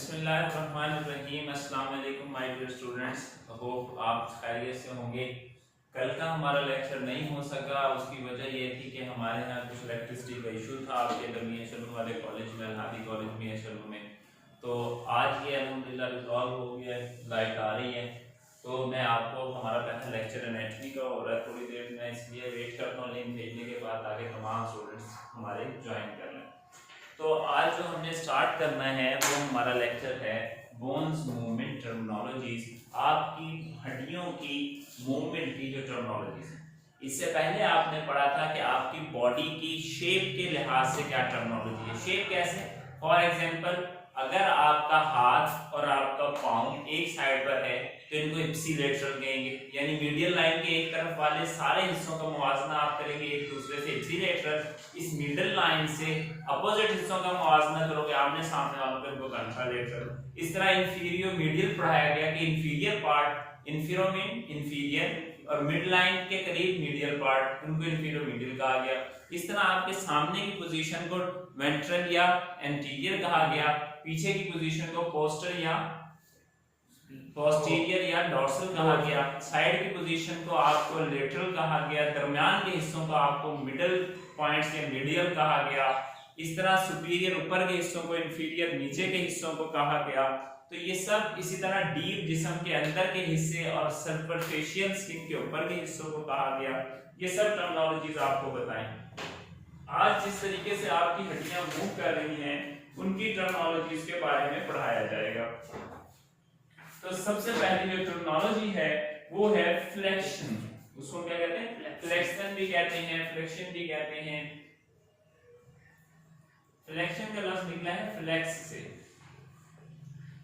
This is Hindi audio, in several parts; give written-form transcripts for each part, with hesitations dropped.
बिस्मिल्लाहिर्रहमानिर्रहीम। अस्सलाम वालेकुम माय डियर स्टूडेंट्स, होप आप खैरियत से होंगे। कल का हमारा लेक्चर नहीं हो सका, उसकी वजह ये थी कि हमारे यहाँ कुछ इलेक्ट्रिसिटी का इशू था आपके मियां वाले कॉलेज में, अलहादी कॉलेज मियां में। तो आज ये अल्हम्दुलिल्लाह रिजॉल्व हो गया है, लाइट आ रही है। तो मैं आपको हमारा पहला लेक्चर एनाटॉमी का हो रहा है, थोड़ी देर में इसलिए वेट करता हूँ लिंक भेजने के बाद ताकि तमाम स्टूडेंट्स हमारे ज्वाइन कर लें। तो आज जो हमने स्टार्ट करना है वो हमारा लेक्चर है बोन्स मूवमेंट टर्मिनोलॉजीज, आपकी हड्डियों की मूवमेंट की जो टर्मिनोलॉजीज है। इससे पहले आपने पढ़ा था कि आपकी बॉडी की शेप के लिहाज से क्या टर्मिनोलॉजी है। शेप कैसे? फॉर एग्जांपल, अगर आपका हाथ और आपका पाँव एक साइड पर है तो इनको इप्सिलेटरल कहेंगे, यानी मीडियल लाइन के एक तरफ वाले सारे हिस्सों का मुवाजना आप करेंगे एक दूसरे से इप्सिलेटरल। इस मिडिल लाइन से अपोजिट हिस्सों का मुवाजना करोगे आमने सामने वालों पर, इनको कंट्रालेटरल। इस तरह इंफीरियर मीडियल पढ़ाया गया कि inferior part inferior mean inferior और मिड लाइन के करीब मीडियल पार्ट, उनको इंफीरियर मीडियल कहा गया। इस तरह आपके सामने की पोजीशन को वेंट्रल या एंटीरियर कहा गया, पीछे की पोजीशन को पोस्टीरियर या डॉर्सल कहा गया, साइड की पोजीशन को आपको लेटरल कहा गया, दरमियान के हिस्सों को आपको मिडल पॉइंट्स या मीडियल कहा गया। इस तरह सुपीरियर ऊपर के हिस्सों को, इंफीरियर नीचे के हिस्सों को कहा गया। तो ये सब इसी तरह डीप जिस्म के अंदर के हिस्से और सुपरफिशियल स्किन के ऊपर के हिस्सों को कहा गया। ये सब टर्मिनोलॉजीज आपको बताएं। आज जिस तरीके से आपकी हड्डियां मूव कर रही हैं उनकी टर्मिनोलॉजीज के बारे में पढ़ाया जाएगा। तो सबसे पहली जो टर्मिनोलॉजी है वो है फ्लेक्शन। उसको क्या कहते हैं? फ्लेक्शन भी कहते हैं, फ्लेक्शन भी कहते हैं। फ्लेक्शन का लफ्ज निकला है फ्लेक्स से।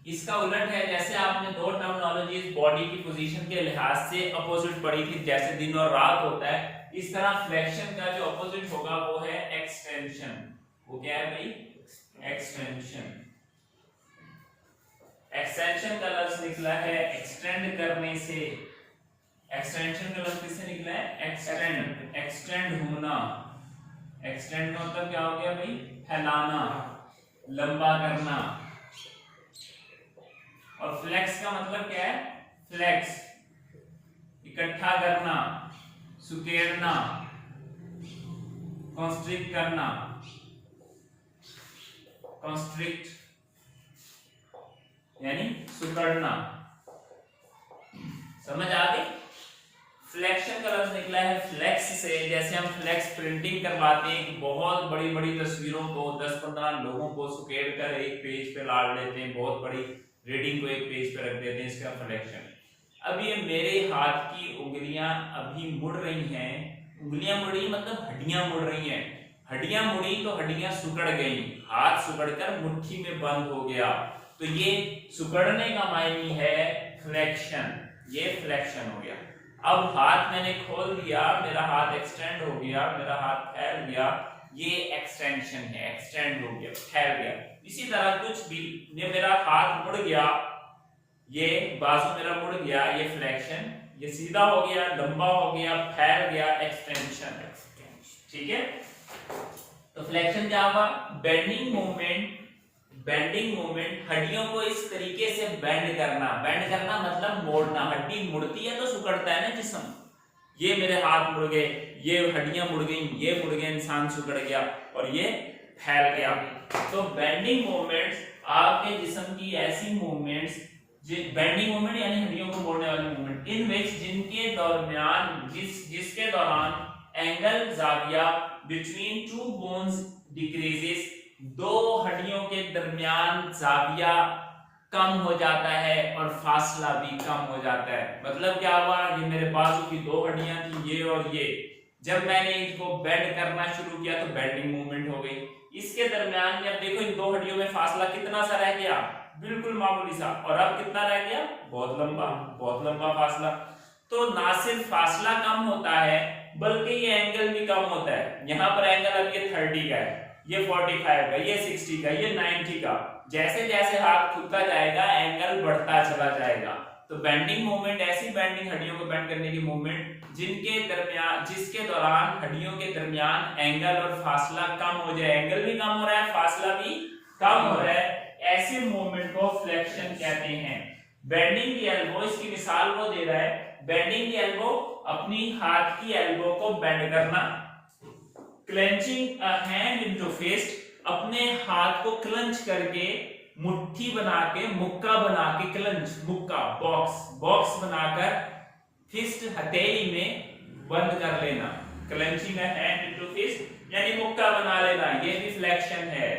इसका उलट है, जैसे आपने दो टर्मिनोलॉजीज बॉडी की पोजीशन के लिहाज से अपोजिट पढ़ी थी, जैसे दिन और रात होता है, इस तरह फ्लेक्शन का जो अपोजिट होगा वो है एक्सटेंशन। वो क्या है भाई? एक्सटेंशन। एक्सटेंशन का लफ्ज निकला है एक्सटेंड करने से। एक्सटेंशन का लफ्ज किससे निकला है? एक्सटेंड, एक्सटेंड होना। एक्सटेंड का मतलब क्या हो गया भाई? फैलाना, लंबा करना। और फ्लेक्स का मतलब क्या है? फ्लेक्स, इकट्ठा करना, सुकेड़ना, कॉन्स्ट्रिक्ट करना, कॉन्स्ट्रिक्ट यानी सुकड़ना। समझ आ गई? फ्लेक्शन का लफ्ज निकला है फ्लेक्स से। जैसे हम फ्लेक्स प्रिंटिंग करवाते हैं, बहुत बड़ी बड़ी तस्वीरों को 10-15 लोगों को सुकेड़ कर एक पेज पे लाड़ लेते हैं, बहुत बड़ी रीडिंग को एक पेज पे रख देते हैं, इसका फ्लेक्शन। अब ये मेरे हाथ की उंगलियां अभी मुड़ रही हैं, उंगलियां मुड़ रही मतलब हड्डियां मुड़ रही हैं। हड्डियां मुड़ी तो हड्डियां सुकड़ गई, हाथ सुकड़कर मुट्ठी में बंद हो गया। तो ये सुकड़ने का मायने है फ्लेक्शन, ये फ्लेक्शन हो गया। अब हाथ मैंने खोल दिया, मेरा हाथ एक्सटेंड हो गया, मेरा हाथ फैल गया, ये एक्सटेंशन है, एक्सटेंड हो गया, फैल गया। इसी तरह कुछ भी, ये मेरा हाथ मुड़ गया, ये बाजू मेरा मुड़ गया, ये फ्लेक्शन, ये सीधा हो गया, लंबा हो गया, फैल गया, एक्सटेंशन। ठीक है? तो फ्लेक्शन क्या हुआ? Bending movement. बेंडिंग मूवमेंट, हड्डियों को इस तरीके से बेंड करना। बेंड करना मतलब मोड़ना। हड्डी मुड़ती है तो सुकड़ता है ना जिस्म। ये मेरे हाथ मुड़ गए, ये हड्डियां मुड़ गई, ये मुड़ गया, इंसान सुकड़ गया और ये फैल गया। तो बेंडिंग मूवमेंट्स आपके जिस्म की ऐसी मूवमेंट्स, बेंडिंग मूवमेंट यानी हड्डियों को मोड़ने वाली मूवमेंट, इन विच जिनके दरमियान जिसके दौरान एंगल जाविया बिटवीन टू बोन्स डिक्रीजेस, दो हड्डियों के दरमियान जाविया कम हो जाता है और फासला भी कम हो जाता है। मतलब क्या हुआ? ये मेरे बाजू की दो हड्डियां थी, ये और ये, जब मैंने इनको बेंड करना शुरू किया तो बेंडिंग मूवमेंट हो गई। इसके दरमियान जब देखो इन दो हड्डियों में फासला कितना सा रह गया? बिल्कुल मामूली सा। और अब कितना रह गया? बहुत लंबा, बहुत लंबा फासला। तो ना सिर्फ फासला कम होता है बल्कि ये एंगल भी कम होता है। यहाँ पर एंगल अब ये 30 का है, ये 45 का, ये 60 का, ये 90 का। जैसे जैसे हाथ खुलता जाएगा एंगल बढ़ता चला जाएगा। तो बेंडिंग मूवमेंट ऐसी बेंडिंग, हड्डियों को बेंड करने की मूवमेंट जिनके दरमियान, जिसके दौरान हड्डियों के दरमियान एंगल और फासला कम हो जाए। एंगल भी कम हो रहा है, फासला भी कम हो रहा है, ऐसे मूवमेंट को फ्लेक्शन कहते हैं। बेंडिंग द एल्बो, इसकी मिसाल वो दे रहा है, बेंडिंग द एल्बो, अपनी हाथ की एल्बो को बेंड करना, clenching a hand into fist, अपने हाथ को क्लंच करके मुट्ठी बना के, मुक्का बना के, क्लंच मुक्का, बॉक्स बनाकर फिस्ट हथेली में बंद कर लेना, clenching a hand into fist यानी मुक्का बना लेना, ये भी फ्लेक्शन है।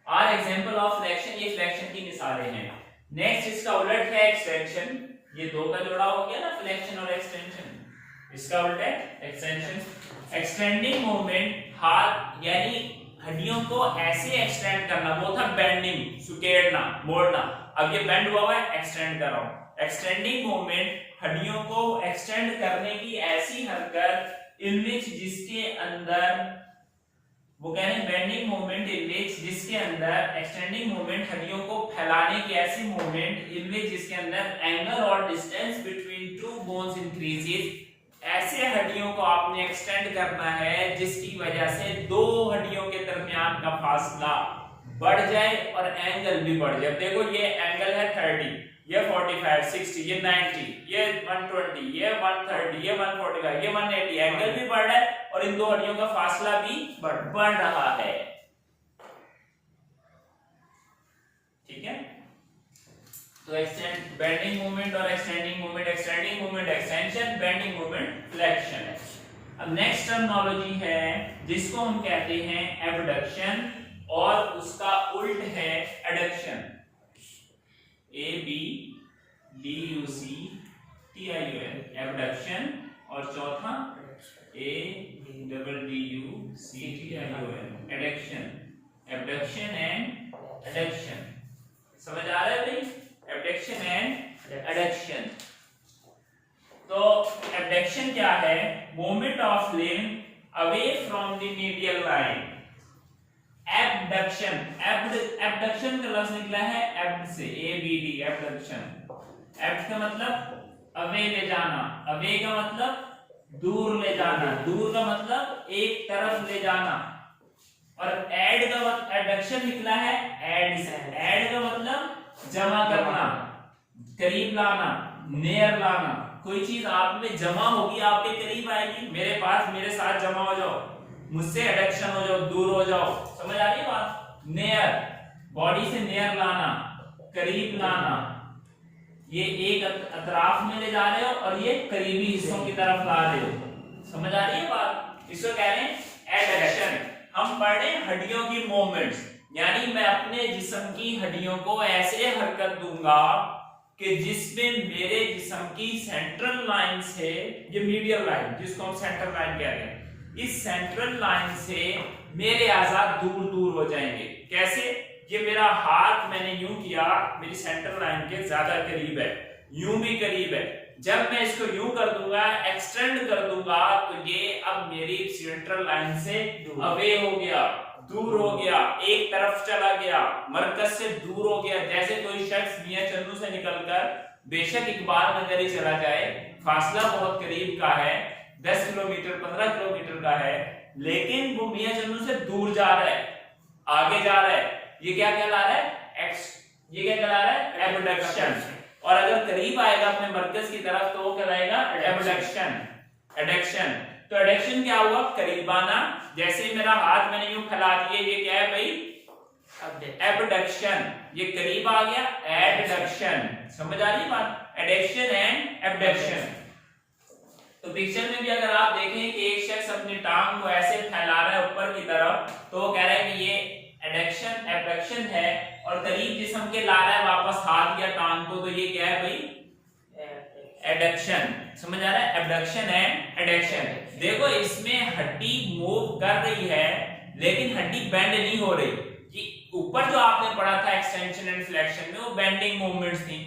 आर एग्जांपल ऑफ फ्लेक्शन, ये फ्लेक्शन की मिसालें हैं। नेक्स्ट इसका उलट है एक्सटेंशन, ये दो का जोड़ा हो गया ना, फ्लेक्शन और एक्सटेंशन, इसका उल्टा है एक्सटेंशन। एक्सटेंडिंग मूवमेंट, हाथ यानी हड्डियों को ऐसे एक्सटेंड करना, वो था बेंडिंग, सुकेड़ना, मोड़ना, अब ये बेंड हुआ है, एक्सटेंड कर रहा हूं। एक्सटेंडिंग मूवमेंट, हड्डियों को एक्सटेंड करने की ऐसी हरकत इन विच जिसके अंदर, वो कह रहे हैं बेंडिंग मूवमेंट इन विच जिसके अंदर, एक्सटेंडिंग मूवमेंट हड्डियों को फैलाने की ऐसी मूवमेंट इन विच जिसके अंदर एंगल और distance between two bones increases, ऐसे हड्डियों को आपने एक्सटेंड करना है जिसकी वजह से दो हड्डियों के दरमियान का फासला बढ़ जाए और एंगल भी बढ़ जाए। देखो ये एंगल है 30, ये 45, 60, ये 90, ये 120, ये 130, ये 145, ये 180, एंगल भी बढ़ रहा है और इन दो हड्डियों का फासला भी बढ़ रहा है। ठीक है, तो एक्सटेंड, बेंडिंग मूवमेंट और extending movement, extending movement extension, bending movement flexion है। अब नेक्स्ट टर्मिनोलॉजी है जिसको हम कहते हैं एबडक्शन और उसका उल्ट है adduction, A B D U C T I U N, abduction, और चौथा A double D U C T I U N, adduction, abduction and adduction. समझ आ रहा है भाई, एबडक्शन एंड एडक्शन। तो एबडक्शन क्या है, movement of limb away from the medial line. Abduction, abduction का लफ्ज निकला है एब्ड से, A B D, abduction. Abd का मतलब अवे ले जाना, अवे का मतलब दूर ले जाना, दूर का मतलब एक तरफ ले जाना, और एड का मतलब, एबडक्शन निकला है एड से, एड का मतलब जमा करना, करीब लाना, नियर लाना। कोई चीज आप में जमा होगी, आपके करीब आएगी, मेरे पास, मेरे साथ जमा हो जाओ, मुझसे एडक्शन हो जाओ, दूर हो जाओ। समझ आ रही है बात, नियर, बॉडी से नियर लाना, करीब लाना, ये एक अतराफ में ले जा रहे हो और ये करीबी हिस्सों की तरफ ला रहे हो। समझ आ रही है बात, इसको कह रहे हैं एडक्शन। हम पढ़ रहे हैं हड्डियों की मूवमेंट्स, यानी मैं अपने जिस्म की हड्डियों को ऐसे हरकत दूंगा कि जिसमें मेरे जिस्म की सेंट्रल लाइन से, ये मीडियल लाइन जिसको हम सेंट्रल लाइन कह रहे हैं, इस सेंट्रल लाइन से मेरे आजाद दूर दूर हो जाएंगे। कैसे, ये मेरा हाथ मैंने यूं किया, मेरी सेंट्रल लाइन के ज्यादा करीब है, यूं भी करीब है, जब मैं इसको यूं कर दूंगा, एक्सटेंड कर दूंगा, तो ये अब मेरी सेंट्रल लाइन से अवे हो गया, दूर हो गया, एक तरफ चला गया, मरकज से दूर हो गया। जैसे कोई शख्स मियां चन्नू से निकलकर बेशक इकबाल नगर ही चला जाए, फासला बहुत करीब का है, 10 किलोमीटर 15 किलोमीटर का है, लेकिन वो मियां चन्नू से दूर जा रहा है, आगे जा रहा है, ये क्या कहला रहा है, ये क्या कहला रहा है, एबडक्शन। और अगर करीब आएगा अपने मरकज की तरफ तो वो कहलाएगा एबडक्शन, एडक्शन। तो एडक्शन क्या हुआ, करीबाना, जैसे ही मेरा हाथ मैंने यूं फैला दिया, ये क्या है भाई, एबडक्शन, ये करीब आ गया, एडक्शन। समझ आ रही बात, एडक्शन एंड एबडक्शन। तो पिक्चर में भी अगर आप देखें कि एक शख्स अपनी टांग को ऐसे फैला रहा है ऊपर की तरफ, तो वो कह रहा है कि ये एडक्शन, एबडक्शन है, और करीब जिस्म के ला रहा है वापस हाथ या टांग को, तो ये क्या है भाई, एडक्शन। समझ आ रहा है, एबडक्शन एंड एडक्शन। देखो इसमें हड्डी मूव कर रही है लेकिन हड्डी बेंड नहीं हो रही। ये ऊपर जो आपने पढ़ा था एक्सटेंशन एंड फ्लेक्शन में, वो बेंडिंग मूवमेंट्स थी,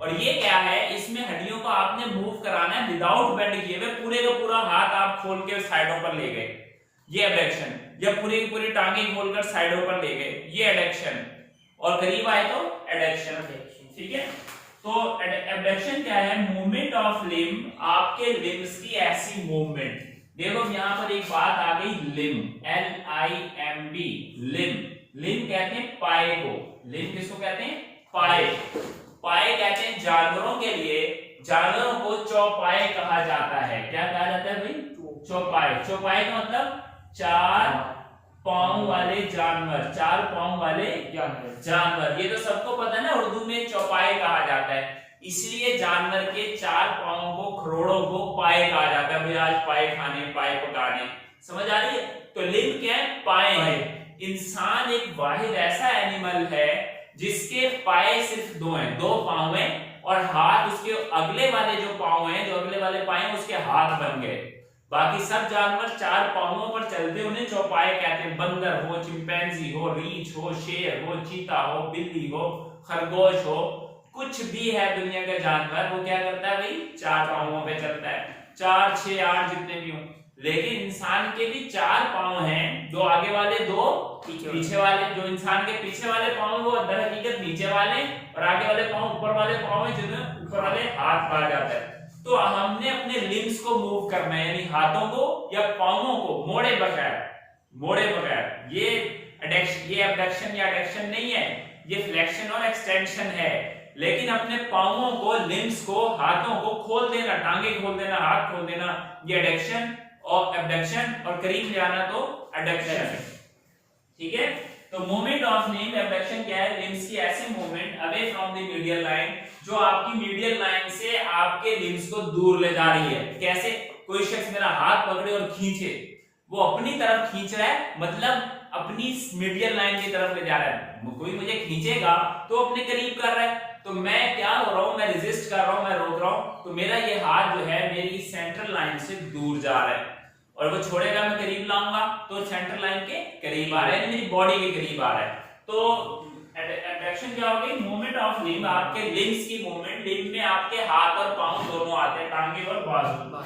और ये क्या है, इसमें हड्डियों को आपने मूव कराना है विदाउट बेंड किए हुए, पूरे का पूरा हाथ आप खोल के साइडों पर ले गए, ये एबडक्शन, या पूरी पूरी टांगे खोलकर साइडों पर ले गए, ये एडक्शन, और करीब आए तो एडक्शन। ठीक है, तो एबडक्शन क्या है, मूवमेंट ऑफ लिम्ब, आपके लिम्ब्स की ऐसी मूवमेंट। देखो यहां पर एक बात आ गई, लिम्ब, LIMB, लिम्ब, लिम्ब कहते हैं पाए को, लिम्ब किसको कहते हैं? पाए। पाए कहते हैं जानवरों के लिए, जानवरों को चौपाए कहा जाता है। क्या कहा जाता है भाई? चौपाए। चौपाए का मतलब चार पांव वाले जानवर, चार पांव वाले जानवर। ये तो सबको पता है ना, उर्दू में चौपाए कहा जाता है। इसलिए जानवर के चार पांव को, खरोड़ों को पाए कहा जाता है। भाई आज पाए खाने, पाए पकाने, समझ आ रही है? तो लिम्ब क्या है? पाए है। इंसान एक वाहिद ऐसा एनिमल है जिसके पाए सिर्फ दो हैं, दो पांव हैं, और हाथ उसके अगले वाले जो पांव हैं, जो अगले वाले पाए हैं, उसके हाथ बन गए। बाकी सब जानवर चार पांवों पर चलते, उन्हें चौपाए कहते हैं। बंदर हो, चिंपैंजी हो, रीछ हो, शेर हो, चीता हो, बिल्ली हो, खरगोश हो, कुछ भी है दुनिया का जानवर, वो क्या करता है भाई? चार पांवों पे चलता है। 4, 6, 8 जितने भी हो। लेकिन इंसान के भी चार पांव हैं, जो आगे वाले, दो पीछे वाले। जो इंसान के पीछे वाले पांव वो दर हकीकत नीचे वाले, और आगे वाले पांव ऊपर वाले पांव हैं, जिन्हें ऊपर वाले हाथ कहा जाता है। तो हमने अपने लिम्स को मूव करना है, यानी हाथों को या पांवों को मोड़े बगैर, मोड़े बगैर। ये एबडक्शन या एडक्शन नहीं है, ये फ्लेक्शन और एक्सटेंशन है। लेकिन अपने पांवों को, लिम्स को, हाथों को खोल देना, टांगे खोल देना, हाथ खोल देना, ये एडक्शन और एबडक्शन, और करीब ले आना तो एडक्शन। ठीक है? तो मूवमेंट ऑफ लिम्ब एबडक्शन क्या है? लिम्स की ऐसी movement away from the medial line, जो आपकी मीडियल लाइन से आपके लिम्स को दूर ले जा रही है। कैसे? कोई शख्स मेरा हाथ पकड़े और खींचे, वो अपनी तरफ खींच रहा है, मतलब अपनी मीडियल लाइन की तरफ ले जा रहा है। कोई मुझे खींचेगा तो अपने करीब कर रहा है, तो मैं क्या हो रहा हूं? मैं रेजिस्ट कर रहा हूं, मैं रोक रहा हूं, तो मेरा ये हाथ जो है मेरी सेंट्रल लाइन से दूर जा रहा है। और वो छोड़ेगा, मैं करीब लाऊंगा तो सेंट्रल लाइन के करीब आ रहा है, मेरी बॉडी के करीब आ रहा है। तो एडक्शन क्या होगी? मूवमेंट ऑफ लिम्ब, आपके लिम्स की मूवमेंट। लिम्ब में आपके हाथ और पांव दोनों आते हैं, टांगे और बाजू।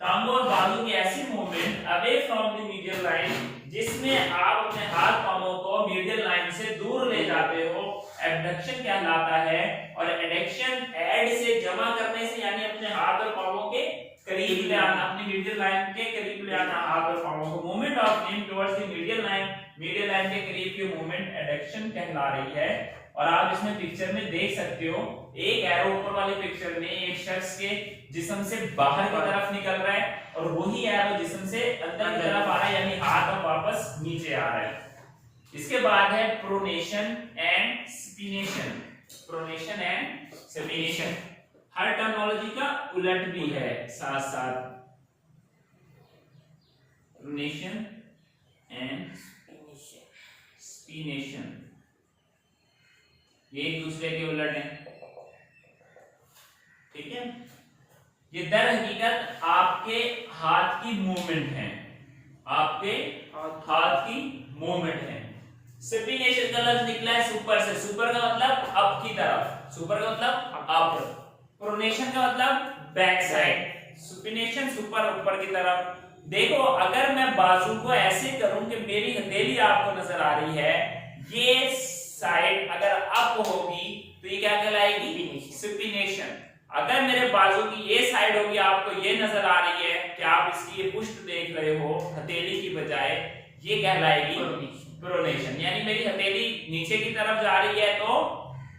टांगों और बाजू की ऐसी movement away from the medial line, जिसमें आप अपने हाथ पांवों को मीडियल लाइन से दूर ले जाते हो, एबडक्शन कहलाता है। और एडक्शन ऐड से, जमा करने से, यानी अपने हाथ और पांवों के करीब ले आना, अपनी मीडियल लाइन के करीब ले आना हाथ और पांवों को। Movement of limb towards the medial line, medial line के करीब की मूवमेंट एडक्शन कहला रही है। और आप इसमें पिक्चर में देख सकते हो, एक एरो ऊपर वाली पिक्चर में एक शख्स के जिस्म से बाहर की तरफ निकल रहा है, और वही एरो जिस्म से अंदर की तरफ आ रहा है, यानी हाथ अब वापस नीचे आ रहा है। इसके बाद है pronation and supination. Pronation and supination हर टर्मिनोलॉजी का उलट भी है साथ साथ। प्रोनेशन एंड स्पिनेशन ये एक दूसरे के उलट हैं। ठीक है? ये दर हकीकत आपके हाथ की मूवमेंट है, आपके हाथ की मूवमेंट है। सपिनेशन का लफ्ज निकला है सुपर से। सुपर का मतलब अप की तरफ, सुपर का मतलब अप। प्रोनेशन का मतलब बैक साइड। सपिनेशन सुपर, ऊपर की तरफ। देखो, अगर मैं बाजू को ऐसे करूं कि मेरी हथेली आपको नजर आ रही है, ये साइड अगर अप होगी तो ये क्या कहलाएगी? सपिनेशन। अगर मेरे बाजू की ये साइड होगी, आपको ये नजर आ रही है कि आप इसकी ये पुष्ट देख रहे हो हथेली की बजाय, ये कहलाएगी प्रोनेशन। यानी मेरी हथेली नीचे की तरफ जा रही है तो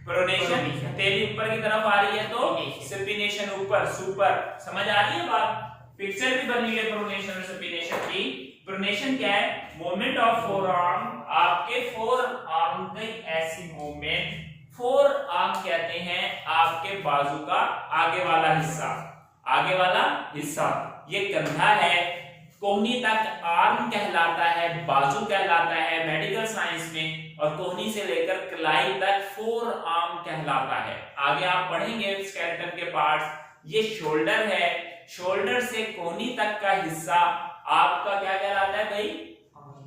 प्रोनेशन, हथेली ऊपर की तरफ आ रही है तो सपिनेशन, ऊपर सुपर। समझ आ रही है बात? पिक्चर भी बनी है प्रोनेशन और सपिनेशन की। प्रोनेशन क्या है? मूवमेंट ऑफ फोर आर्म, आपके फोर आर्म की ऐसी मूवमेंट। फोर आर्म कहते हैं आपके बाजू का आगे वाला हिस्सा, आगे वाला हिस्सा। ये कंधा है, कोहनी तक आर्म कहलाता है, बाजू कहलाता है मेडिकल साइंस में, और कोहनी से लेकर कलाई तक फोर आर्म कहलाता है। आगे आप पढ़ेंगे स्केलेटन के पार्ट्स। ये शोल्डर है, शोल्डर से कोहनी तक का हिस्सा आपका क्या कहलाता है भाई?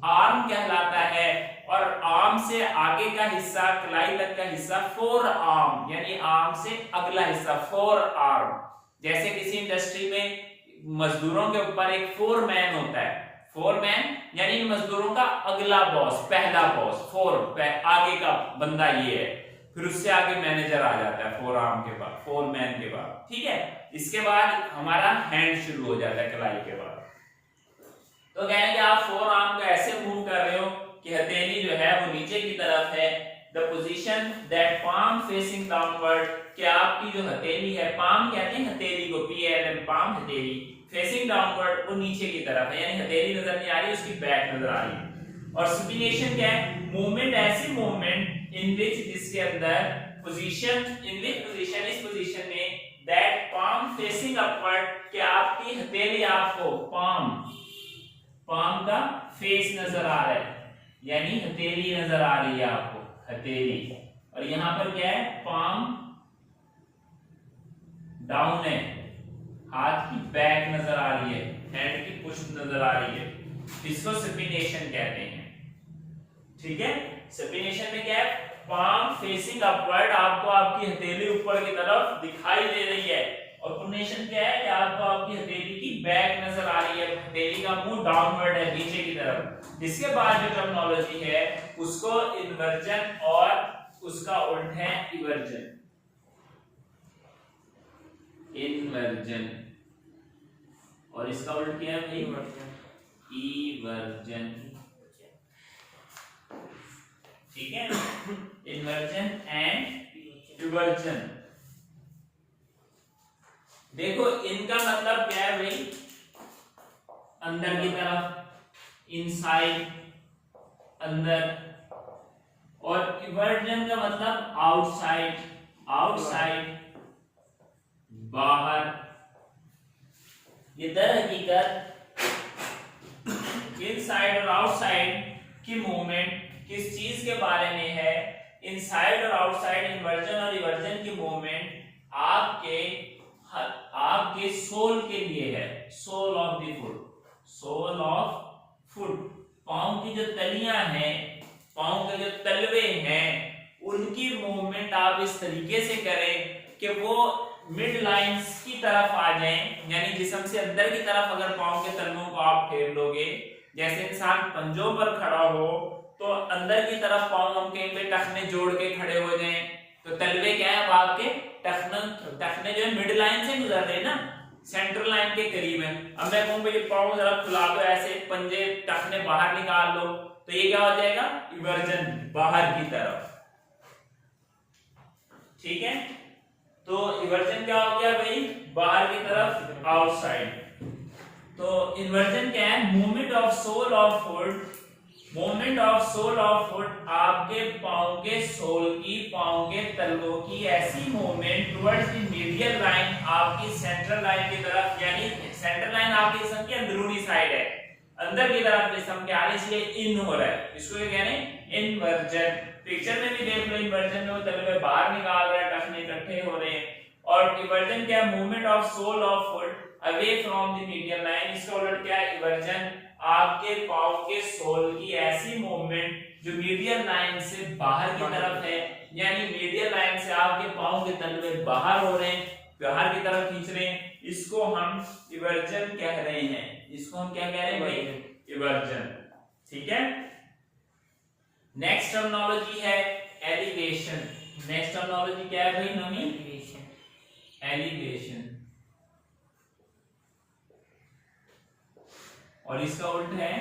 आर्म कहलाता है। और आर्म से आगे का हिस्सा, कलाई तक का हिस्सा फोर आर्म, यानी आर्म से अगला हिस्सा फोर आर्म। जैसे किसी इंडस्ट्री में मजदूरों के ऊपर एक फोरमैन होता है, फोरमैन यानी मजदूरों का अगला बॉस, पहला बॉस, आगे का बंदा ये है। फिर उससे आगे मैनेजर आ जाता है फोर आर्म के बाद, फोरमैन के बाद। ठीक है? इसके बाद हमारा हैंड शुरू हो जाता है कलाई के बाद। तो कह रहे हैं कि आप फोर आर्म को ऐसे मूव कर रहे हो कि हथेली जो है वो नीचे की तरफ है। The position that palm facing downward, कि आपकी जो हथेली है, पाम कहते हैं हथेली को, PALM पाम हथेली, फेसिंग डाउनवर्ड वो नीचे की तरफ है, यानी हथेली नजर नहीं आ रही, उसकी बैक नजर आ रही है। और सुपिनेशन क्या है? मूवमेंट, ऐसी मूवमेंट इन विच जिसके अंदर पोजीशन, इन विच पोजीशन, इस पोजीशन में, दैट पाम फेसिंग अपवर्ड, कि आपकी हथेली आपको पाम का फेस नजर आ रहा है, यानी हथेली नजर आ रही है आपको, हथेली। और यहां पर क्या है? पाम डाउन है, हाथ की बैक नजर आ रही है, हैंड की पुष्ट नजर आ रही है, इसको सपिनेशन कहते हैं। ठीक है, सपिनेशन में क्या है? पाम फेसिंग अपवर्ड, आपको आपकी हथेली ऊपर की तरफ दिखाई दे रही है। और प्रोनेशन क्या है? कि आपको आपकी हथेली की बैक नजर आ रही है, हथेली का मुंह डाउनवर्ड है, नीचे की तरफ। इसके बाद जो टर्मिनोलॉजी है उसको इन्वर्जन और उसका उल्ट है इवर्जन। इन्वर्जन और इसका उल्ट क्या है? इवर्जन। ठीक है, इन्वर्जन एंड इवर्जन। देखो इनका मतलब क्या है भाई? अंदर की तरफ, इनसाइड, अंदर। और इवर्जन का मतलब आउटसाइड, आउटसाइड, बाहर। ये दर हकीकत इनसाइड और आउटसाइड की मूवमेंट किस चीज के बारे में है? इनसाइड और आउटसाइड, इन्वर्जन और इवर्जन की मूवमेंट आपके सोल के लिए है, sole of the foot, sole of foot. पांव की जो तलियां हैं, पांव के जो तलवे हैं, उनकी मूवमेंट आप इस तरीके से करें कि वो मिड लाइंस की तरफ आ जाएं, यानी जिस्म से अंदर की तरफ अगर पांव के तलवों को आप फेर लोगे, जैसे इंसान पंजों पर खड़ा हो तो अंदर की तरफ पांव हम कहीं पे टखने जोड़ के खड़े हो जाएं, तो तलवे क्या है? अब आपके टखने जो है मिड लाइन से गुजर रहे हैं ना, सेंट्रल लाइन के करीब है। अब मैं कहूं भाई पांव जरा फुला दो, ऐसे पंजे टखने बाहर निकाल लो, तो ये क्या हो जाएगा? इवर्जन, बाहर की तरफ। ठीक है, तो इवर्जन क्या हो गया भाई? बाहर की तरफ, आउटसाइड। तो इन्वर्जन क्या है? Movement of sole of foot, movement of sole of foot, आपके पांव के सोल की, पांव के तलवों की ऐसी movement towards the medial line, आपकी सेंट्रल लाइन की तरफ, यानी सेंट्रल लाइन आपके जिस्म की अंदरूनी साइड है, अंदर की तरफ जिस्म के आ रही है, इसलिए इन हो रहा है, इसको क्या कहते हैं? इन्वर्जन। पिक्चर में भी देख लो, इन्वर्जन में वो तलवे बाहर निकाल रहा है, टखने इकट्ठे हो रहे हैं। और इवर्जन क्या है? Movement of sole of foot away from the medial line. इसका उल्ट क्या है? इवर्जन, आपके पांव के सोल की ऐसी मूवमेंट जो मीडियल लाइन से बाहर की तरफ है, यानी मीडियल लाइन से आपके पांव के तलवे बाहर हो रहे हैं, बाहर की तरफ खींच रहे हैं, इसको हम इवर्जन कह रहे हैं। इसको हम क्या कह रहे हैं भाई? इवर्जन। ठीक है, नेक्स्ट टर्मिनोलॉजी है एलिवेशन। नेक्स्ट टर्मिनोलॉजी क्या है भाई नमी? एलिवेशन। और इसका उल्ट है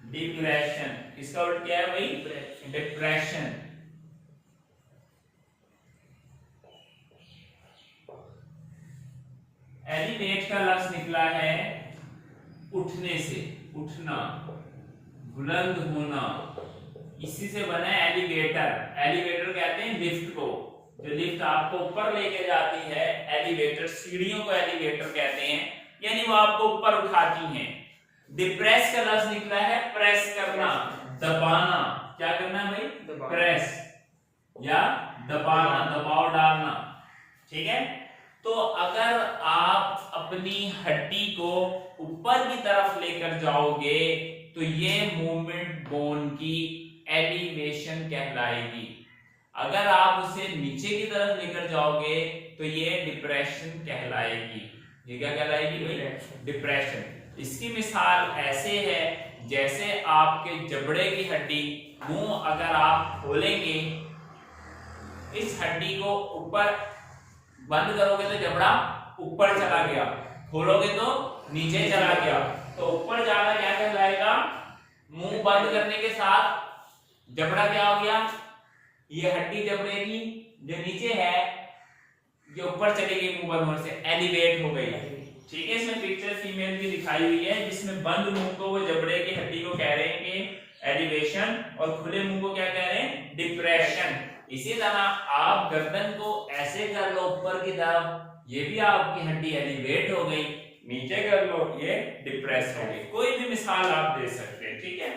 डिप्रेशन। इसका उल्ट क्या है भाई? डिप्रेशन। एलिवेट का लफ्ज निकला है उठने से, उठना, बुलंद होना, इसी से बना है एलिवेटर। एलिवेटर कहते हैं लिफ्ट को, जो लिफ्ट आपको ऊपर लेके जाती है, एलिवेटर, सीढ़ियों को एलिवेटर कहते हैं, यानी वो आपको ऊपर उठाती हैं। डिप्रेस का लफ्ज निकला है प्रेस करना, दबाना। क्या करना है भाई? प्रेस या दबाना, दबाव डालना। ठीक है, तो अगर आप अपनी हड्डी को ऊपर की तरफ लेकर जाओगे तो ये मूवमेंट बोन की एलिवेशन कहलाएगी। अगर आप उसे नीचे की तरफ लेकर जाओगे तो ये डिप्रेशन कहलाएगी। ये क्या कहलाएगी भाई? डिप्रेशन। इसकी मिसाल ऐसे है जैसे आपके जबड़े की हड्डी, मुंह अगर आप खोलेंगे, इस हड्डी को ऊपर बंद करोगे तो जबड़ा ऊपर चला गया, खोलोगे तो नीचे चला गया, तो ऊपर जाना क्या कहलाएगा? मुंह बंद करने के साथ जबड़ा क्या हो गया, ये हड्डी जबड़े की जो नीचे है ये ऊपर चली गई, मुंह बंद होने से एलिवेट हो गई। ठीक है, इसमें पिक्चर फीमेल की दिखाई हुई है जिसमें बंद मुंह को वो जबड़े की हड्डी को कह रहे हैं कि एलिवेशन, और खुले मुंह को क्या कह रहे हैं, डिप्रेशन। इसी तरह आप गर्दन को ऐसे कर लो ऊपर की तरफ, ये भी आपकी हड्डी एलिवेट हो गई, नीचे कर लो ये डिप्रेस हो गई। कोई भी मिसाल आप दे सकते हैं। ठीक है,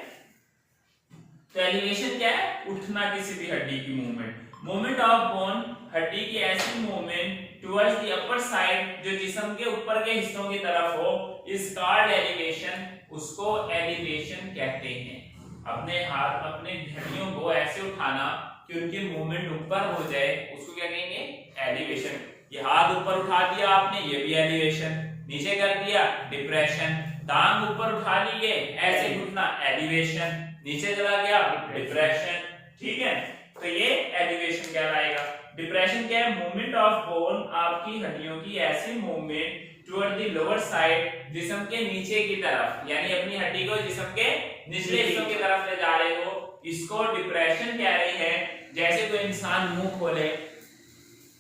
तो एलिवेशन क्या है, उठना किसी भी हड्डी की मूवमेंट। मूवमेंट ऑफ बोन, हड्डी की ऐसी movement towards the upper side जो जिस्म के ऊपर के हिस्सों की तरफ हो, इज कॉल्ड एलिवेशन, उसको एलिवेशन कहते हैं। अपने हाथ अपने हड्डियों को ऐसे उठाना कि उनकी मूवमेंट ऊपर हो जाए, उसको क्या कहेंगे, एलिवेशन। ये हाथ ऊपर उठा दिया आपने, ये भी एलिवेशन, नीचे कर दिया डिप्रेशन, टांग ऊपर उठा ली ये ऐसे घुटना, एलिवेशन, नीचे चला गया डिप्रेशन। ठीक है, तो ये एलिवेशन कहलाएगा। डिप्रेशन क्या है, मूवमेंट ऑफ बोन, आपकी हड्डियों की ऐसी movement toward the lower side, जिस्म के नीचे की तरफ, यानी अपनी हड्डी को जिस्म के निचले हिस्सों की तरफ ले जा रहे हो, इसको डिप्रेशन कह रही है। जैसे कोई इंसान मुंह खोले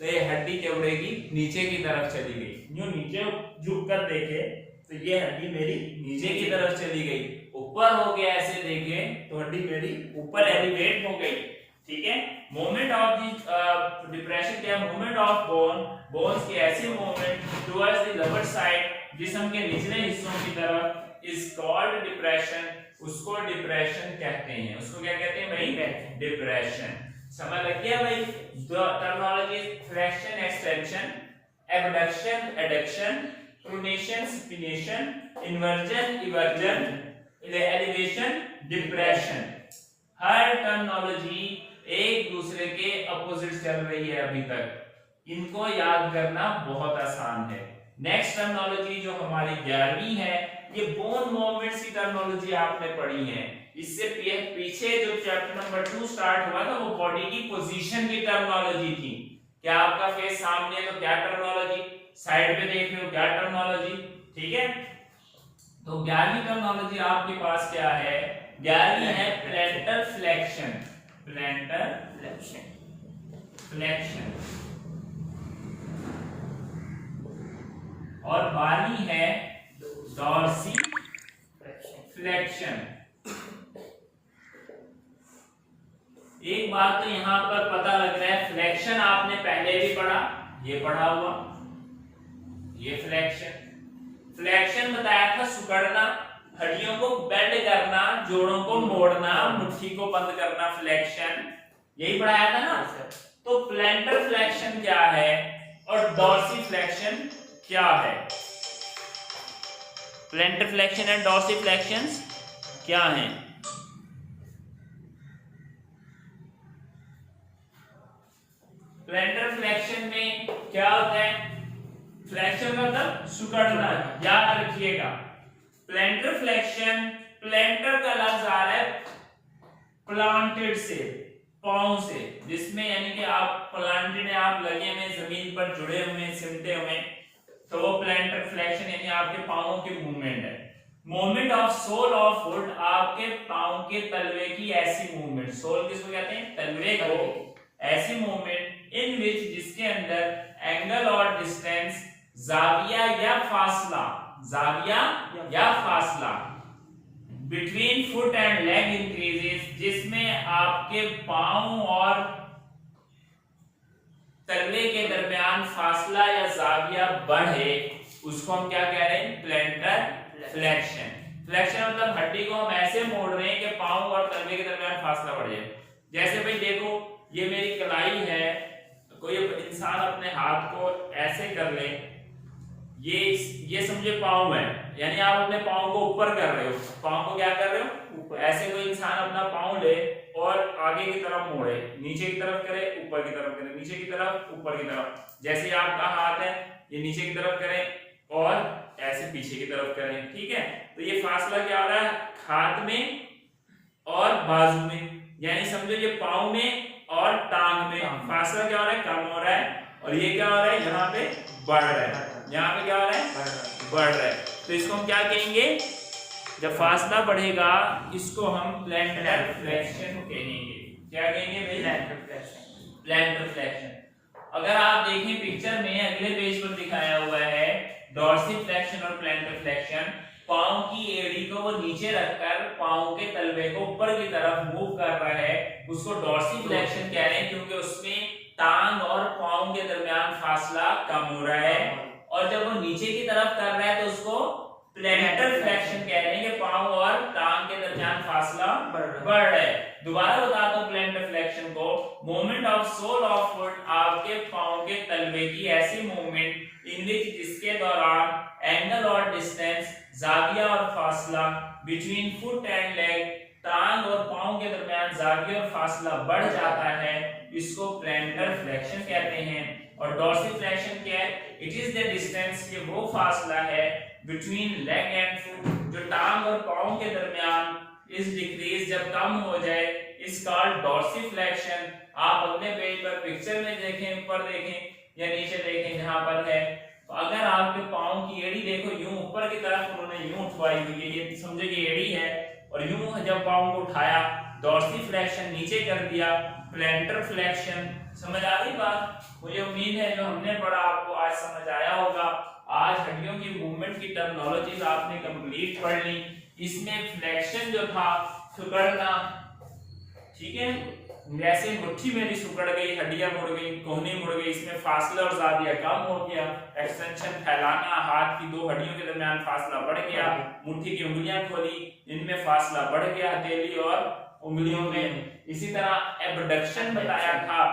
तो ये हड्डी जबड़े की नीचे की तरफ चली गई, यूं नीचे झुक कर देखे तो ये हड्डी मेरी नीचे की तरफ चली गई, ऊपर हो गया ऐसे देखे तो हड्डी मेरी ऊपर एलिवेट हो गई। ठीक है, मूवमेंट ऑफ द डिप्रेशन क्या है, मूवमेंट ऑफ बोन, बोन्स की ऐसी movement towards the lower side, जिस्म के निचले हिस्सों की तरफ, इज कॉल्ड डिप्रेशन, उसको डिप्रेशन कहते हैं। उसको क्या कहते हैं भाई, डिप्रेशन। समझ लग गया भाई। Terminology flexion extension, abduction adduction, pronation supination, inversion eversion, elevation depression. हर टर्मिनोलॉजी एक दूसरे के अपोजिट चल रही है अभी तक, इनको याद करना बहुत आसान है। नेक्स्ट टर्मिनोलॉजी जो हमारी 11वीं है, ये बोन मूवमेंट्स की टर्मिनोलॉजी आपने पढ़ी है। इससे पीछे जो चैप्टर नंबर 2 स्टार्ट हुआ था वो बॉडी की पोजीशन की टर्मिनोलॉजी थी। क्या आपका फेस सामने है तो क्या टर्मिनोलॉजी, साइड पे देख रहे हो क्या टर्मिनोलॉजी। ठीक है, तो 11वीं टर्मिनोलॉजी आपके पास क्या है, 11वीं है प्लैंटर फ्लेक्शन, प्लैंटर फ्लेक्शन, और 12वीं है डॉर्सी फ्लेक्शन। एक बात तो यहां पर पता लग रहा है, फ्लेक्शन आपने पहले भी पढ़ा, ये पढ़ा हुआ, ये फ्लेक्शन। फ्लेक्शन बताया था सुकड़ना, हड्डियों को बेंड करना, जोड़ों को मोड़ना, मुट्ठी को बंद करना, फ्लेक्शन, यही पढ़ाया था ना। तो प्लैंटर फ्लेक्शन क्या है और डॉर्सी फ्लेक्शन क्या है, प्लैंटर फ्लेक्शन एंड डॉर्सी फ्लेक्शंस क्या हैं। प्लैंटर फ्लेक्शन में क्या होता है, फ्लेक्शन मतलब सुकड़ना, याद रखिएगा। प्लैंटर फ्लेक्शन, प्लैंटर का लफ्ज आ रहा है प्लांटेड से, पांव से, जिसमें यानी कि आप प्लांटेड है, आप लगे हुए जमीन पर जुड़े हुए सिमटे हुए, तो वो प्लैंटर फ्लेक्शन यानी आपके पांवों की मूवमेंट है। Movement of sole of foot, आपके पांव के तलवे की ऐसी मूवमेंट, सोल किसको कहते हैं, तलवे को, ऐसी मूवमेंट इन विच जिसके अंदर एंगल और डिस्टेंस, जाविया या फासला, जाविया या फासला between foot and leg increases, जिसमें आपके पांव और तलवे के दरमियान फासला या जाविया बढ़े, उसको हम क्या कह रहे हैं, प्लैंटर फ्लेक्शन। फ्लेक्शन मतलब हड्डी को हम ऐसे मोड़ रहे हैं कि पांव और तलवे के दरमियान फासला बढ़ जाए। जैसे भाई देखो, ये मेरी कलाई है, कोई इंसान अपने हाथ को ऐसे कर ले, ये समझे पांव है, यानी आप अपने पांव को ऊपर कर रहे हो, पांव को क्या कर रहे हो, ऊपर। ऐसे कोई इंसान अपना पांव ले और आगे की तरफ मोड़े, नीचे की तरफ करे, ऊपर की तरफ करे, नीचे की तरफ, ऊपर की तरफ। जैसे आपका हाथ है, ये नीचे की तरफ करें और ऐसे पीछे की तरफ करें। ठीक है, तो ये फासला क्या हो रहा है, हाथ में और बाजू में, यानी समझो ये पांव में और टांग में फासला क्या हो रहा है, कम हो रहा है, और ये क्या हो रहा है, यहाँ पे बढ़ रहा है, यहाँ पे क्या हो रहा है, बढ़ रहा है। तो इसको हम क्या कहेंगे, जब फासला बढ़ेगा इसको हम प्लैंटर फ्लेक्शन कहेंगे। क्या कहेंगे भाई? प्लैंटर फ्लेक्शन। प्लैंटर फ्लेक्शन। अगर आप देखें पिक्चर में अगले पेज पर दिखाया हुआ है डॉर्सिफ्लेक्शन और प्लैंटर फ्लेक्शन। पांव की एड़ी को वो नीचे रखकर पांव के तलवे को ऊपर की तरफ मूव कर रहा है, उसको डॉर्सिफ्लेक्शन कह रहे हैं, क्योंकि उसमें टांग और पांव के दरमियान फासला कम हो रहा है। और जब वो नीचे की तरफ कर रहा है तो उसको प्लैंटर फ्लेक्शन कह रहे हैं कि पांव और टांग के दरमियान फासला बढ़ रहा है। दोबारा बताता हूं प्लैंटर फ्लेक्शन को। Movement of sole of foot, आपके पांव के तलवे की ऐसी मूवमेंट इन विच जिसके दौरान एंगल और डिस्टेंस, जाविया और फासला बिटवीन फुट एंड लेग, टांग और पांव के दरमियान जाविया और फासला बढ़ जाता है, इसको प्लैंटर फ्लेक्शन कहते हैं। और डॉर्सिफ्लेक्शन क्या है? इट इज द डिस्टेंस, ये वो फासला है बिटवीन लेग एंड फुट, जो टांग और पांव के दरमियान इस डिक्रीज जब कम हो जाए, इस कॉल्ड डॉर्सिफ्लेक्शन। आप अपने पेज पर पिक्चर में देखें, ऊपर देखें या नीचे देखें जहां पर है, तो अगर आपके पांव की एड़ी देखो यूं ऊपर की तरफ उन्होंने यूं उठवाई हुई है, ये समझे कि एड़ी है, और यूं जब पांव को उठाया डॉर्सिफ्लेक्शन, नीचे कर दिया प्लैंटर फ्लेक्शन। समझ आ गई बात? मुझे उम्मीद है जो हमने पढ़ा आपको आज समझ आया होगा। आज हड्डियों की मूवमेंट की टर्मिनोलॉजीज आपने कंप्लीट पढ़ ली। इसमें फ्लेक्शन जो था सिकुड़ना, ठीक है, जैसे मुट्ठी मेरी सिकुड़ गई, हड्डियां मुड़ गई, कोहनी मुड़ गई, इसमें फासला और जाविया कम हो गया। एक्सटेंशन फैलाना, हाथ की दो हड्डियों के दरमियान फासला बढ़ गया, मुट्ठी की उंगलियां खोली, इनमें फासला बढ़ गया हथेली और उंगलियों में। इसी तरह एबडक्शन बताया था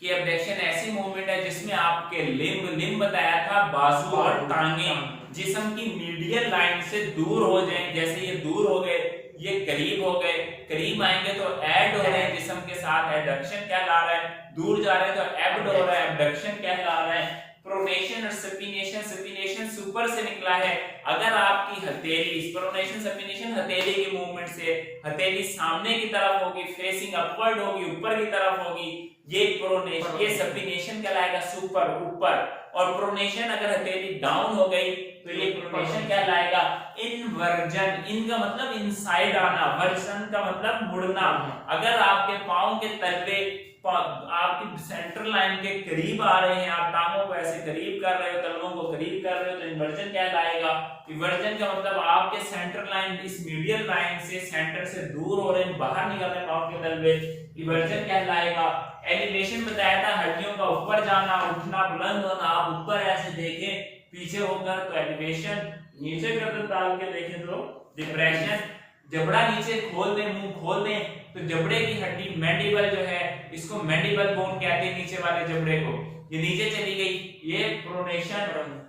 कि एबडक्शन ऐसी मूवमेंट है जिसमें आपके लिम्ब बताया था बाजू और टांगे जिस्म की मीडियल लाइन से दूर हो जाएं। जैसे ये दूर हो गए, ये करीब हो गए, करीब आएंगे तो ऐड हो रहे हैं जिस्म के साथ, एडक्शन क्या ला रहा है, दूर जा रहे हैं तो एब्ड हो रहा है, एबडक्शन क्या ला रहा है। प्रोनेशन और सपिनेशन, सपिनेशन सुपर से निकला है। अगर आपकी हथेली, प्रोनेशन सपिनेशन हथेली की मूवमेंट से, हथेली सामने की तरफ होगी, फेसिंग अपवर्ड होगी, ऊपर की तरफ होगी, ये प्रोनेशन, ये सपिनेशन कहलाएगा सुपर, ऊपर। और प्रोनेशन अगर हथेली डाउन हो गई तो ये प्रोनेशन क्या लाएगा? इनवर्जन। इन का मतलब इनसाइड आना, वर्जन का मतलब मुड़ना। अगर आपके पांव के तलवे आपकी सेंट्रल लाइन के करीब आ रहे हैं, आप टांगों को ऐसे करीब कर रहे हो, तलवों को करीब कर रहे हो, तो इन्वर्जन क्या लाएगा? इन्वर्जन का मतलब आपके सेंट्रल लाइन इस मीडियल लाइन से, सेंटर से दूर हो रहे हैं, बाहर निकल रहे हैं पांव के तलवे, इन्वर्जन क्या लाएगा? एलिवेशन बताया था हड्डियों का ऊपर जाना, उठना, बुलंद होना। आप ऊपर ऐसे देखें पीछे होकर तो एलिवेशन, नीचे गर्दन डाल के देखें तो डिप्रेशन। जबड़ा नीचे खोल दें, मुंह खोल दें तो जबड़े की हड्डी मैंडिबल जो है, इसको मैंडिबल बोन कहते हैं, नीचे वाले जबड़े को। ये नीचे चली गई, ये प्रोनेशन,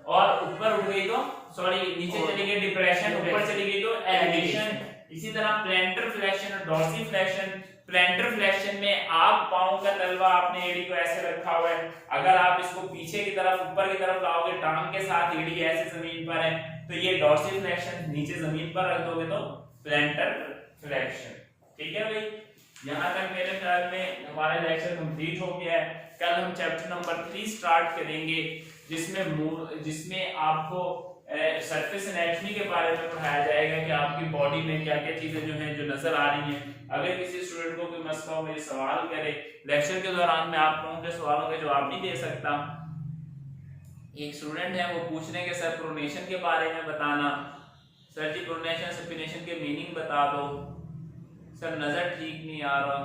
और ऊपर उठ गई तो सॉरी नीचे चली गई डिप्रेशन, ऊपर चली गई तो एलिवेशन। इसी तरह प्लैंटर फ्लेक्शन और डॉर्सिफ्लेक्शन। प्लैंटर फ्लेक्शन में आप पांव का तलवा, आपने एड़ी को ऐसे रखा हुआ है, अगर आप इसको पीछे की तरफ, ऊपर की तरफ लाओगे, टांग के साथ एड़ी ऐसे जमीन पर है, तो ये डॉर्सिफ्लेक्शन, नीचे जमीन पर रख दोगे तो प्लैंटर फ्लेक्शन। ठीक है भाई, यहाँ तक मेरे ख्याल में हमारा लेक्चर कंप्लीट हो गया है। कल हम चैप्टर नंबर 3 स्टार्ट करेंगे, जिसमें आपको सरफेस एनाटॉमी के बारे में पढ़ाया जाएगा कि आपकी बॉडी में क्या क्या चीजें जो हैं जो नजर आ रही हैं। अगर किसी स्टूडेंट को कोई मसला हो, मेरे सवाल करे, लेक्चर के दौरान मैं आप लोगों के सवालों के जवाब नहीं दे सकता। एक स्टूडेंट है, वो पूछ रहे हैं कि सर प्रोनेशन के बारे में बताना, सर जी प्रोनेशन सपिनेशन के मीनिंग बता दो, सर नजर ठीक नहीं आ रहा,